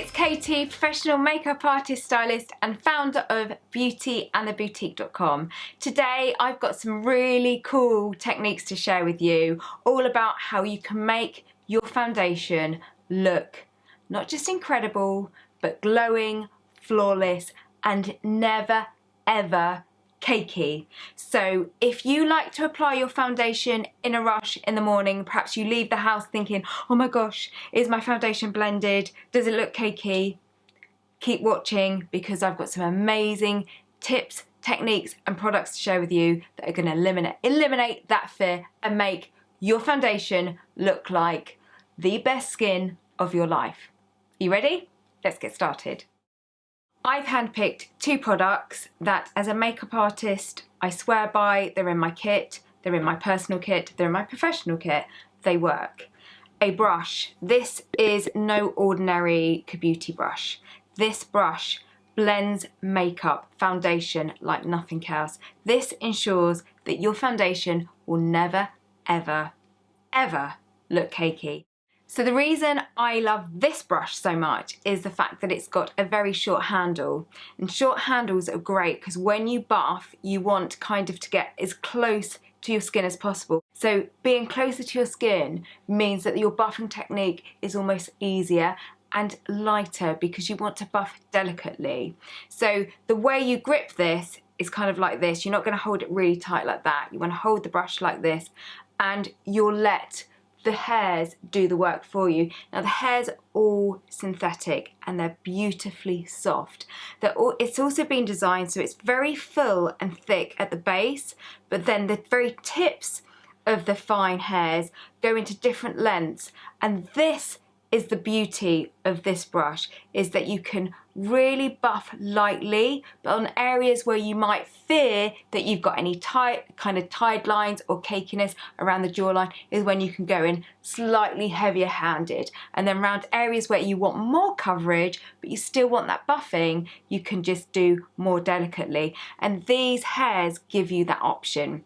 it's Katie, professional makeup artist, stylist and founder of beautyandtheboutique.com. Today I've got some really cool techniques to share with you, all about how you can make your foundation look not just incredible, but glowing, flawless and never ever cakey. So if you like to apply your foundation in a rush in the morning, perhaps you leave the house thinking, oh my gosh, is my foundation blended? Does it look cakey? Keep watching, because I've got some amazing tips, techniques and products to share with you that are going to eliminate that fear and make your foundation look like the best skin of your life. Are you ready? Let's get started. I've handpicked two products that as a makeup artist I swear by. They're in my kit, they're in my personal kit, they're in my professional kit. They work. A brush. This is no ordinary Kabuki brush. This brush blends makeup, foundation like nothing else. This ensures that your foundation will never, ever, ever look cakey. So the reason I love this brush so much is the fact that it's got a very short handle, and short handles are great because when you buff you want kind of to get as close to your skin as possible. So being closer to your skin means that your buffing technique is almost easier and lighter because you want to buff delicately. So the way you grip this is kind of like this. You're not going to hold it really tight like that. You want to hold the brush like this and you'll let the hairs do the work for you. Now the hairs are all synthetic and they're beautifully soft. It's also been designed so it's very full and thick at the base, but then the very tips of the fine hairs go into different lengths, and this is the beauty of this brush, is that you can really buff lightly, but on areas where you might fear that you've got any tied lines or cakiness around the jawline is when you can go in slightly heavier handed. And then around areas where you want more coverage but you still want that buffing, you can just do more delicately, and these hairs give you that option.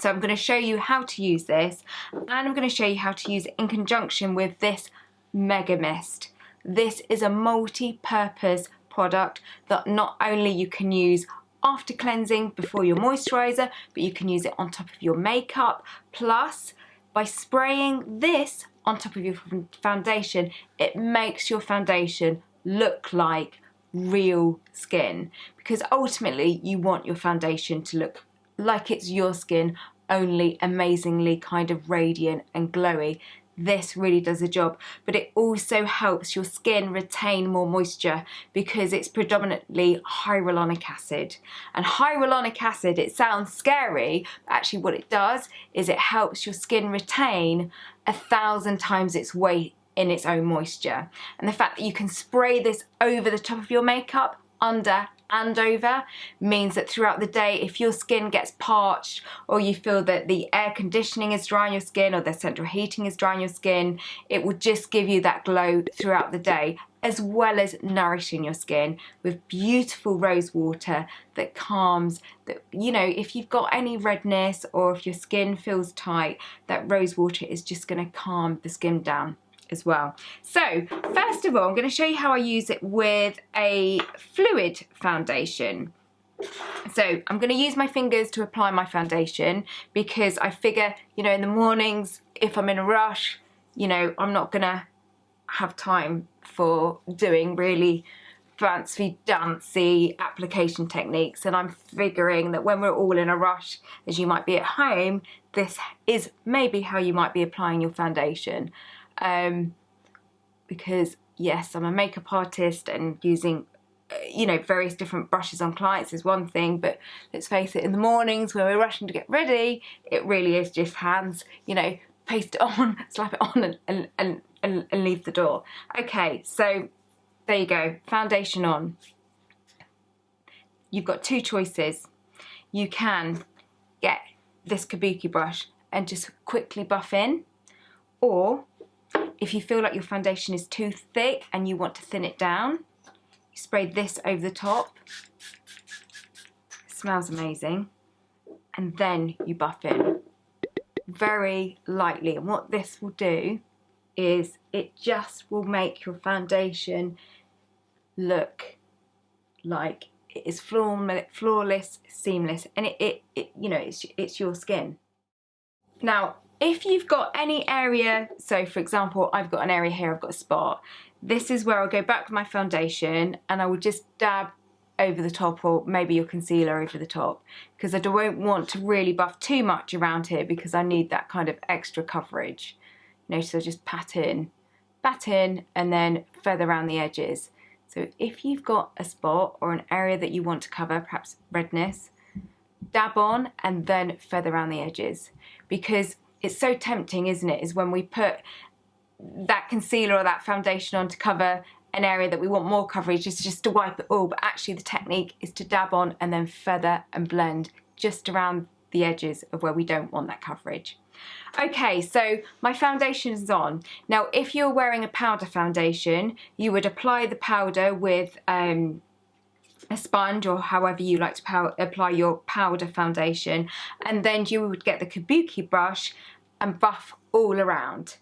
So I'm going to show you how to use this, and I'm going to show you how to use it in conjunction with this Mega Mist. This is a multi-purpose product that not only you can use after cleansing before your moisturizer, but you can use it on top of your makeup. Plus, by spraying this on top of your foundation, it makes your foundation look like real skin, because ultimately you want your foundation to look like it's your skin, only amazingly kind of radiant and glowy. This really does the job, but it also helps your skin retain more moisture because it's predominantly hyaluronic acid. And hyaluronic acid, it sounds scary, but actually what it does is it helps your skin retain 1,000 times its weight in its own moisture. And the fact that you can spray this over the top of your makeup, under and over, means that throughout the day, if your skin gets parched or you feel that the air conditioning is drying your skin or the central heating is drying your skin, it will just give you that glow throughout the day, as well as nourishing your skin with beautiful rose water that calms, that, you know, if you've got any redness or if your skin feels tight, that rose water is just going to calm the skin down as well. So first of all, I'm going to show you how I use it with a fluid foundation. So I'm going to use my fingers to apply my foundation because I figure, you know, in the mornings, if I'm in a rush, you know, I'm not going to have time for doing really fancy dancy application techniques, and I'm figuring that when we're all in a rush, as you might be at home, this is maybe how you might be applying your foundation. Because yes, I'm a makeup artist and using you know, various different brushes on clients is one thing, but let's face it, in the mornings when we're rushing to get ready, it really is just hands, you know, paste it on, slap it on and leave the door. Okay, so there you go, foundation on. You've got two choices. You can get this Kabuki brush and just quickly buff in, or if you feel like your foundation is too thick and you want to thin it down, you spray this over the top. It smells amazing. And then you buff in very lightly. And what this will do is it just will make your foundation look like it is flawless, seamless, and it you know, it's your skin. Now, if you've got any area, so for example, I've got an area here, I've got a spot, this is where I'll go back with my foundation and I will just dab over the top, or maybe your concealer over the top, because I won't want to really buff too much around here because I need that kind of extra coverage. Notice I just pat in, and then feather around the edges. So if you've got a spot or an area that you want to cover, perhaps redness, dab on and then feather around the edges, because it's so tempting, isn't it, is when we put that concealer or that foundation on to cover an area that we want more coverage, is just to wipe it all, but actually the technique is to dab on and then feather and blend just around the edges of where we don't want that coverage. Okay, so my foundation is on. Now, if you're wearing a powder foundation, you would apply the powder with a sponge, or however you like to apply your powder foundation, and then you would get the kabuki brush and buff all around.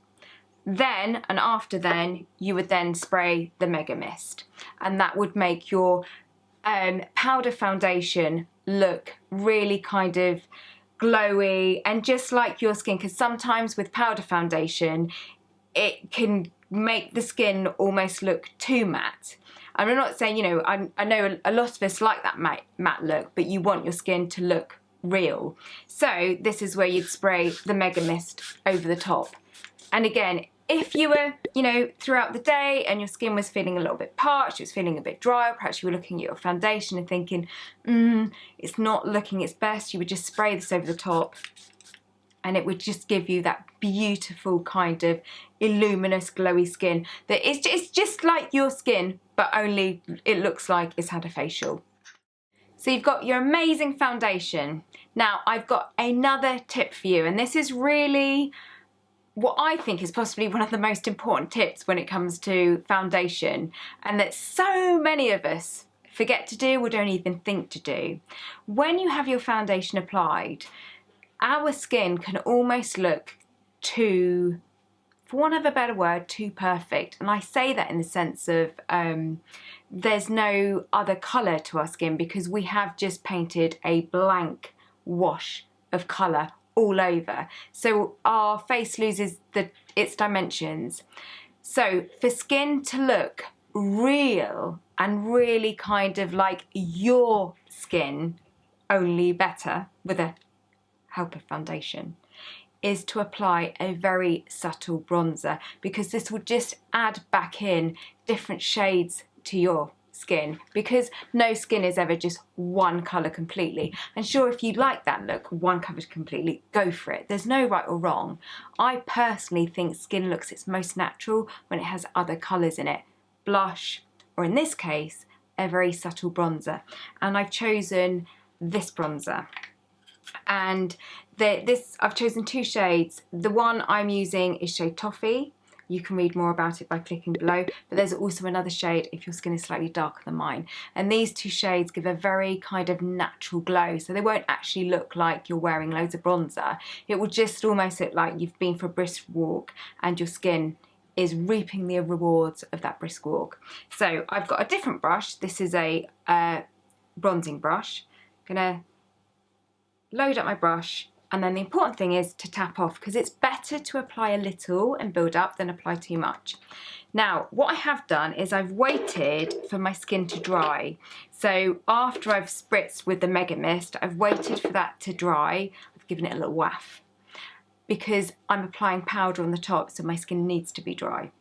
Then, and after then, you would then spray the Mega Mist, and that would make your powder foundation look really kind of glowy and just like your skin, because sometimes with powder foundation it can make the skin almost look too matte. And I'm not saying, you know, I know a lot of us like that matte look, but you want your skin to look real. So this is where you'd spray the Mega Mist over the top. And again, if you were, you know, throughout the day and your skin was feeling a little bit parched, it was feeling a bit dry, or perhaps you were looking at your foundation and thinking, it's not looking its best, you would just spray this over the top and it would just give you that beautiful kind of luminous, glowy skin that is just like your skin, but only it looks like it's had a facial. So you've got your amazing foundation. Now I've got another tip for you, and this is really what I think is possibly one of the most important tips when it comes to foundation, and that so many of us forget to do or don't even think to do. When you have your foundation applied, our skin can almost look too, for want of a better word, too perfect. And I say that in the sense of there's no other colour to our skin, because we have just painted a blank wash of colour all over. So our face loses its dimensions. So for skin to look real and really kind of like your skin, only better with a help of foundation, is to apply a very subtle bronzer, because this will just add back in different shades to your skin, because no skin is ever just one colour completely. And sure, if you like that look, one covered completely, go for it. There's no right or wrong. I personally think skin looks its most natural when it has other colours in it. Blush, or in this case, a very subtle bronzer. And I've chosen this bronzer. And I've chosen two shades. The one I'm using is shade Toffee. You can read more about it by clicking below, but there's also another shade if your skin is slightly darker than mine. And these two shades give a very kind of natural glow, so they won't actually look like you're wearing loads of bronzer. It will just almost look like you've been for a brisk walk and your skin is reaping the rewards of that brisk walk. So I've got a different brush. This is a bronzing brush. I'm gonna load up my brush. And then the important thing is to tap off, because it's better to apply a little and build up than apply too much. Now, what I have done is I've waited for my skin to dry. So after I've spritzed with the Mega Mist, I've waited for that to dry. I've given it a little waff, because I'm applying powder on the top, so my skin needs to be dry.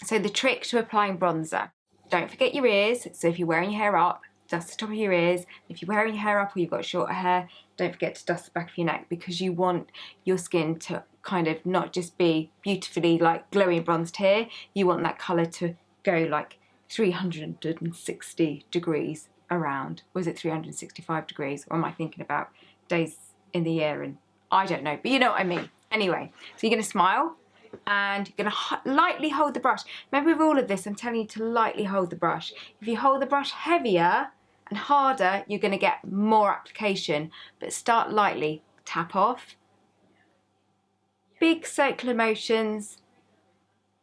So the trick to applying bronzer, don't forget your ears. So if you're wearing your hair up, dust the top of your ears. If you're wearing your hair up or you've got shorter hair, don't forget to dust the back of your neck, because you want your skin to kind of not just be beautifully like glowing bronzed here, you want that colour to go like 360 degrees around. Or is it 365 degrees? Or am I thinking about days in the year? And I don't know, but you know what I mean. Anyway, so you're going to smile and you're going to lightly hold the brush. Remember, with all of this, I'm telling you to lightly hold the brush. If you hold the brush heavier and harder, you're going to get more application, but start lightly. Tap off. Big circular motions.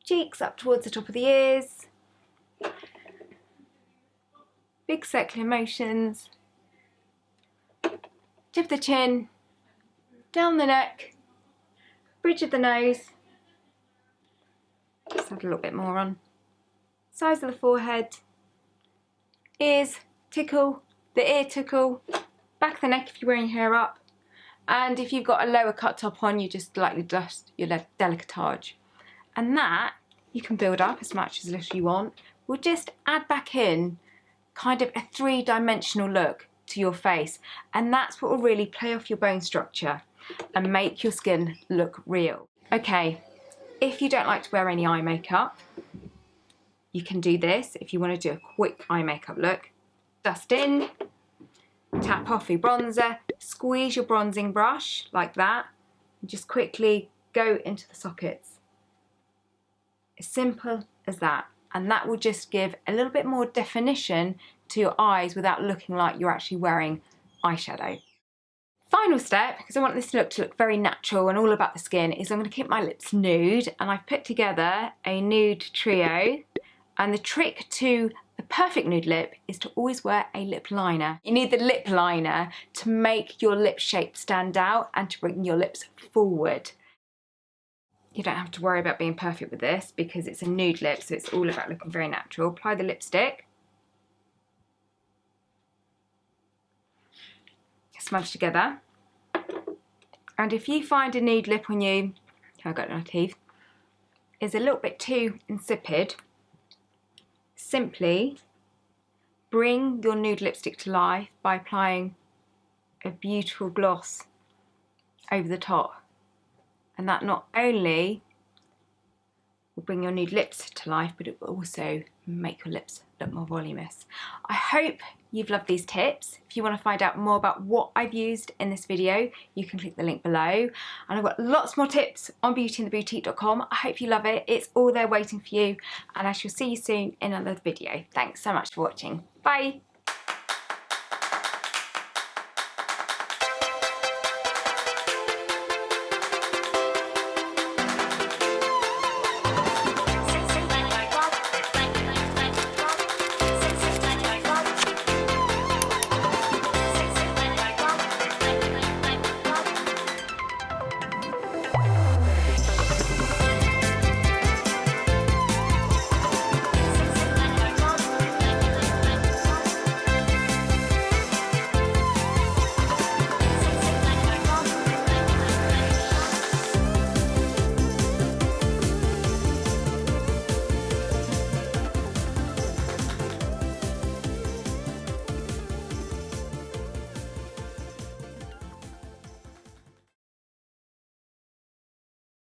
Cheeks up towards the top of the ears. big circular motions. Tip of the chin, down the neck, bridge of the nose. Just add a little bit more on. Size of the forehead, ears, tickle, the ear tickle, back of the neck if you're wearing your hair up, and if you've got a lower cut top on, you just lightly dust your décolletage. And that you can build up as much as little you want. We'll just add back in kind of a three-dimensional look to your face, and that's what will really play off your bone structure and make your skin look real. Okay, if you don't like to wear any eye makeup, you can do this if you want to do a quick eye makeup look. Dust in, tap off your bronzer, squeeze your bronzing brush like that, and just quickly go into the sockets. As simple as that, and that will just give a little bit more definition to your eyes without looking like you're actually wearing eyeshadow. Final step, because I want this look to look very natural and all about the skin, is I'm going to keep my lips nude, and I've put together a nude trio. And the trick to the perfect nude lip is to always wear a lip liner. You need the lip liner to make your lip shape stand out and to bring your lips forward. You don't have to worry about being perfect with this because it's a nude lip, so it's all about looking very natural. Apply the lipstick. Smudge together. And if you find a nude lip on you, I've got no teeth, is a little bit too insipid, simply bring your nude lipstick to life by applying a beautiful gloss over the top. And that not only will bring your nude lips to life, but it will also make your lips look more voluminous. I hope you've loved these tips. If you want to find out more about what I've used in this video, you can click the link below. And I've got lots more tips on beautyandtheboutique.com. I hope you love it. It's all there waiting for you. And I shall see you soon in another video. Thanks so much for watching. Bye.